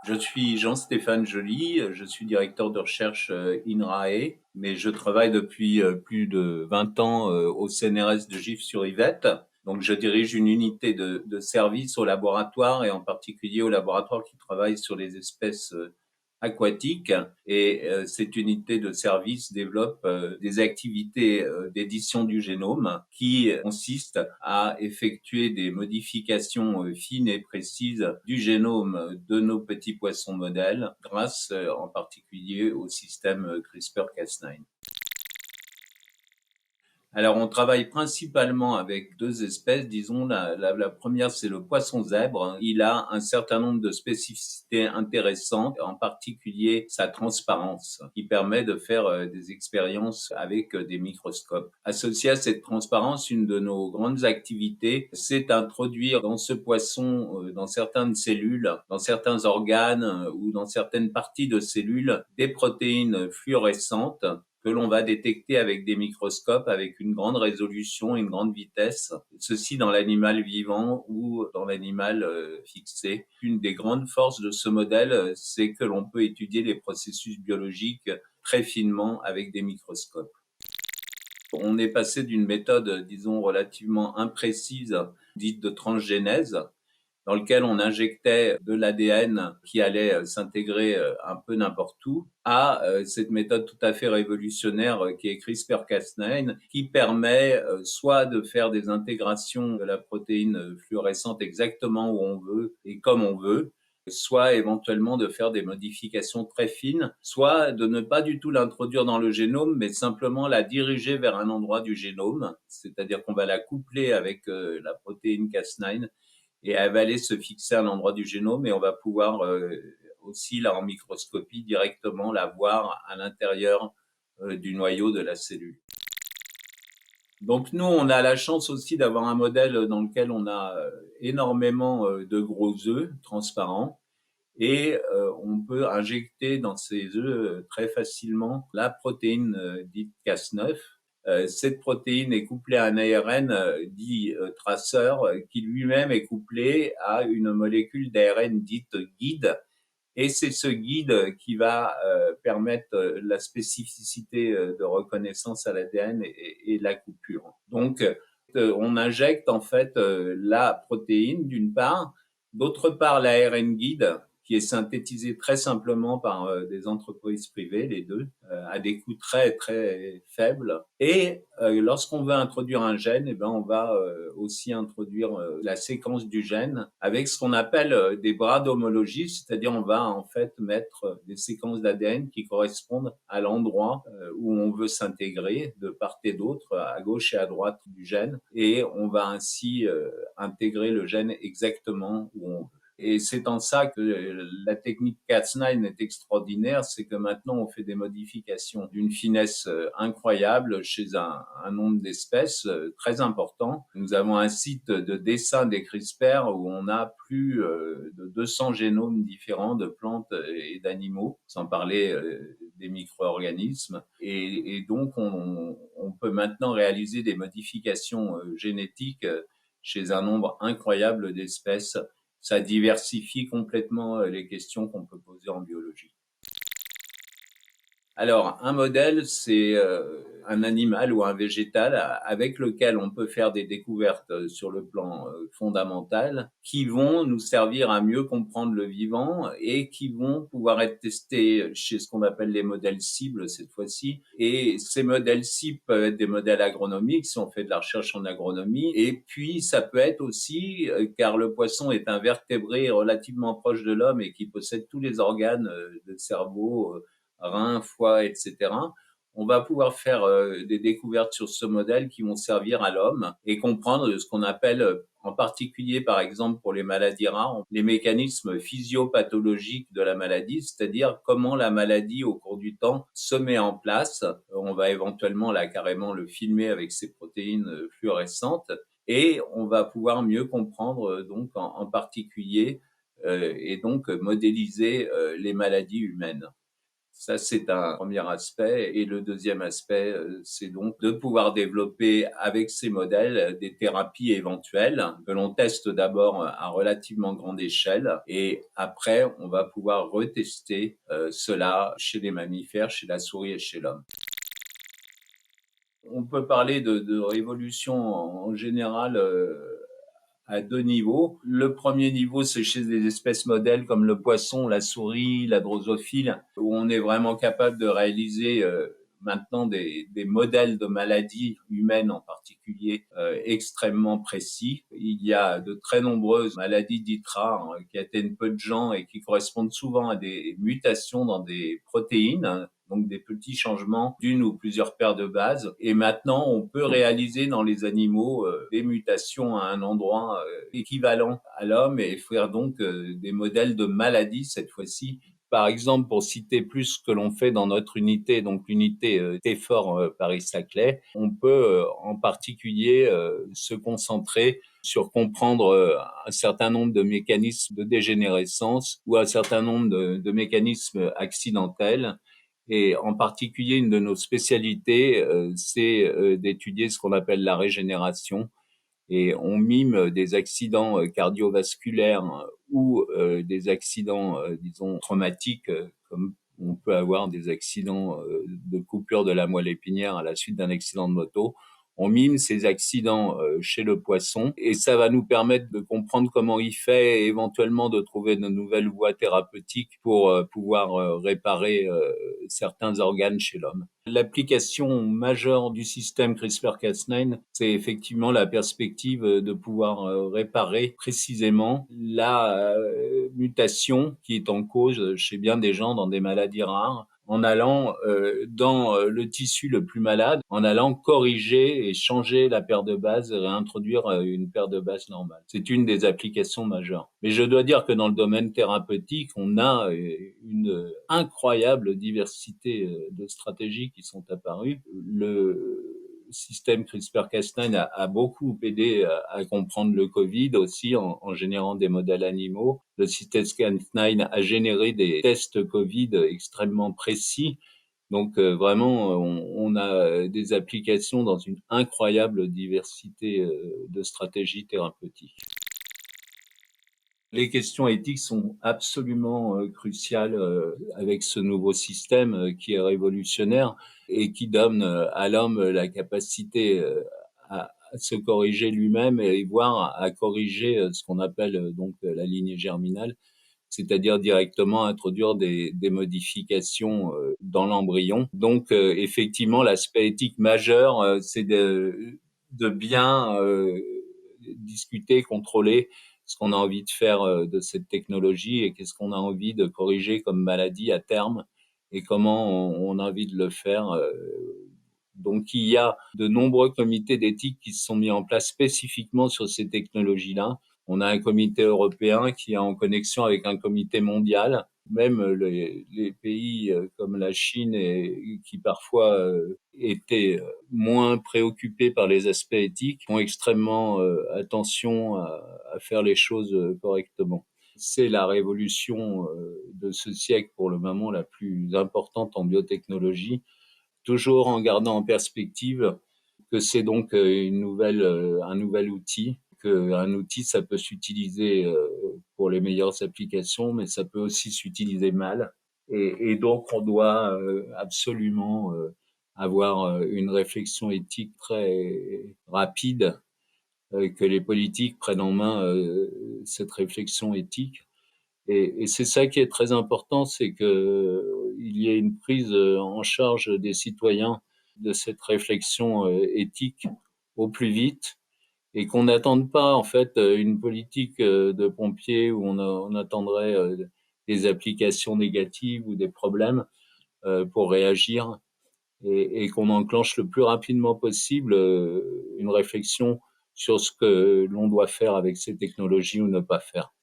Je suis Jean-Stéphane Joly, je suis directeur de recherche INRAE, mais je travaille depuis plus de 20 ans au CNRS de Gif-sur-Yvette. Donc, je dirige une unité de service au laboratoire et en particulier au laboratoire qui travaille sur les espèces aquatique et cette unité de service développe des activités d'édition du génome qui consistent à effectuer des modifications fines et précises du génome de nos petits poissons modèles grâce en particulier au système CRISPR-Cas9. Alors, on travaille principalement avec deux espèces. Disons, la première, c'est le poisson zèbre. Il a un certain nombre de spécificités intéressantes, en particulier sa transparence, qui permet de faire des expériences avec des microscopes. Associé à cette transparence, une de nos grandes activités, c'est d'introduire dans ce poisson, dans certaines cellules, dans certains organes ou dans certaines parties de cellules, des protéines fluorescentes que l'on va détecter avec des microscopes avec une grande résolution et une grande vitesse, ceci dans l'animal vivant ou dans l'animal fixé. Une des grandes forces de ce modèle, c'est que l'on peut étudier les processus biologiques très finement avec des microscopes. On est passé d'une méthode, disons, relativement imprécise, dite de transgénèse, dans lequel on injectait de l'ADN qui allait s'intégrer un peu n'importe où, à cette méthode tout à fait révolutionnaire qui est CRISPR-Cas9, qui permet soit de faire des intégrations de la protéine fluorescente exactement où on veut et comme on veut, soit éventuellement de faire des modifications très fines, soit de ne pas du tout l'introduire dans le génome, mais simplement la diriger vers un endroit du génome, c'est-à-dire qu'on va la coupler avec la protéine Cas9 et elle va aller se fixer à l'endroit du génome et on va pouvoir aussi, là en microscopie, directement la voir à l'intérieur du noyau de la cellule. Donc nous, on a la chance aussi d'avoir un modèle dans lequel on a énormément de gros œufs transparents et on peut injecter dans ces œufs très facilement la protéine dite Cas9. Cette protéine est couplée à un ARN dit traceur qui lui-même est couplé à une molécule d'ARN dite guide et c'est ce guide qui va permettre la spécificité de reconnaissance à l'ADN et la coupure. Donc, on injecte en fait la protéine d'une part, d'autre part l'ARN guide qui est synthétisé très simplement par des entreprises privées, les deux, à des coûts très très faibles. Et lorsqu'on veut introduire un gène, eh ben on va aussi introduire la séquence du gène avec ce qu'on appelle des bras d'homologie, c'est-à-dire on va en fait mettre des séquences d'ADN qui correspondent à l'endroit où on veut s'intégrer de part et d'autre, à gauche et à droite du gène, et on va ainsi intégrer le gène exactement où on veut. Et c'est en ça que la technique Cas9 est extraordinaire, c'est que maintenant on fait des modifications d'une finesse incroyable chez un nombre d'espèces très important. Nous avons un site de dessin des CRISPR où on a plus de 200 génomes différents de plantes et d'animaux, sans parler des micro-organismes. Et donc on peut maintenant réaliser des modifications génétiques chez un nombre incroyable d'espèces. Ça diversifie complètement les questions qu'on peut poser en biologie. Alors, un modèle, c'est un animal ou un végétal avec lequel on peut faire des découvertes sur le plan fondamental qui vont nous servir à mieux comprendre le vivant et qui vont pouvoir être testés chez ce qu'on appelle les modèles cibles cette fois-ci. Et ces modèles cibles peuvent être des modèles agronomiques si on fait de la recherche en agronomie. Et puis, ça peut être aussi, car le poisson est un vertébré relativement proche de l'homme et qui possède tous les organes de cerveau, reins, foie, etc. On va pouvoir faire des découvertes sur ce modèle qui vont servir à l'homme et comprendre ce qu'on appelle, en particulier par exemple pour les maladies rares, les mécanismes physiopathologiques de la maladie, c'est-à-dire comment la maladie au cours du temps se met en place. On va éventuellement là carrément le filmer avec ces protéines fluorescentes et on va pouvoir mieux comprendre donc en particulier et donc modéliser les maladies humaines. Ça, c'est un premier aspect. Et le deuxième aspect, c'est donc de pouvoir développer avec ces modèles des thérapies éventuelles que l'on teste d'abord à relativement grande échelle et après, on va pouvoir retester cela chez les mammifères, chez la souris et chez l'homme. On peut parler de révolution en général à deux niveaux. Le premier niveau, c'est chez des espèces modèles comme le poisson, la souris, la drosophile, où on est vraiment capable de réaliser maintenant des modèles de maladies humaines en particulier extrêmement précis. Il y a de très nombreuses maladies dites rares qui atteignent peu de gens et qui correspondent souvent à des mutations dans des protéines, donc des petits changements d'une ou plusieurs paires de bases. Et maintenant, on peut réaliser dans les animaux des mutations à un endroit équivalent à l'homme et faire donc des modèles de maladies cette fois-ci. Par exemple, pour citer plus ce que l'on fait dans notre unité, donc l'unité T-Fort Paris-Saclay, on peut en particulier se concentrer sur comprendre un certain nombre de mécanismes de dégénérescence ou un certain nombre de mécanismes accidentels. Et en particulier, une de nos spécialités, c'est d'étudier ce qu'on appelle la régénération. Et on mime des accidents cardiovasculaires ou des accidents, disons, traumatiques, comme on peut avoir des accidents de coupure de la moelle épinière à la suite d'un accident de moto. On mime ces accidents chez le poisson et ça va nous permettre de comprendre comment il fait et éventuellement de trouver de nouvelles voies thérapeutiques pour pouvoir réparer certains organes chez l'homme. L'application majeure du système CRISPR-Cas9, c'est effectivement la perspective de pouvoir réparer précisément la mutation qui est en cause chez bien des gens dans des maladies rares en allant dans le tissu le plus malade, en allant corriger et changer la paire de bases et réintroduire une paire de bases normale. C'est une des applications majeures. Mais je dois dire que dans le domaine thérapeutique, on a une incroyable diversité de stratégies qui sont apparues. Le système CRISPR-Cas9 a beaucoup aidé à comprendre le Covid aussi en générant des modèles animaux. Le système Cas9 a généré des tests Covid extrêmement précis. Donc vraiment, on a des applications dans une incroyable diversité de stratégies thérapeutiques. Les questions éthiques sont absolument cruciales avec ce nouveau système qui est révolutionnaire et qui donne à l'homme la capacité à se corriger lui-même et voire à corriger ce qu'on appelle donc la lignée germinale, c'est-à-dire directement introduire des modifications dans l'embryon. Donc effectivement, l'aspect éthique majeur, c'est de bien discuter, contrôler ce qu'on a envie de faire de cette technologie et qu'est-ce qu'on a envie de corriger comme maladie à terme et comment on a envie de le faire. Donc, il y a de nombreux comités d'éthique qui se sont mis en place spécifiquement sur ces technologies-là. On a un comité européen qui est en connexion avec un comité mondial. Même les pays comme la Chine et qui parfois étaient moins préoccupés par les aspects éthiques font extrêmement attention à faire les choses correctement. C'est la révolution de ce siècle pour le moment la plus importante en biotechnologie, toujours en gardant en perspective que c'est donc un nouvel outil, qu'un outil, ça peut s'utiliser pour les meilleures applications, mais ça peut aussi s'utiliser mal. Et donc, on doit absolument avoir une réflexion éthique très rapide, que les politiques prennent en main cette réflexion éthique. Et c'est ça qui est très important, c'est que il y ait une prise en charge des citoyens de cette réflexion éthique au plus vite et qu'on n'attende pas en fait une politique de pompiers où on attendrait des applications négatives ou des problèmes pour réagir et qu'on enclenche le plus rapidement possible une réflexion sur ce que l'on doit faire avec ces technologies ou ne pas faire.